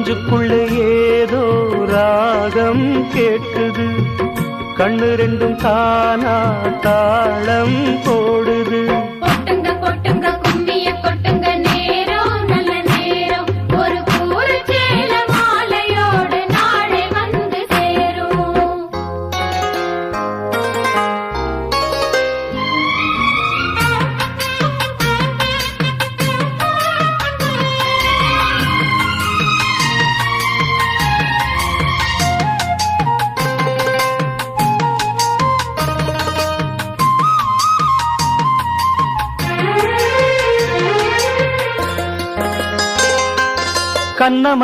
நெஞ்சுக்குள்ளே ஏதோ ராகம் கேட்குது, கண்ணு ரெண்டும் தானா தாளம் போடுது. கொட்டுங்க கொட்டுங்க கும்மிய கொட்டுங்க, நேரம் நல்ல நேரம், ஒரு கூறு சேல மாலையோடு நாளை வந்து சேரும். கண்ணம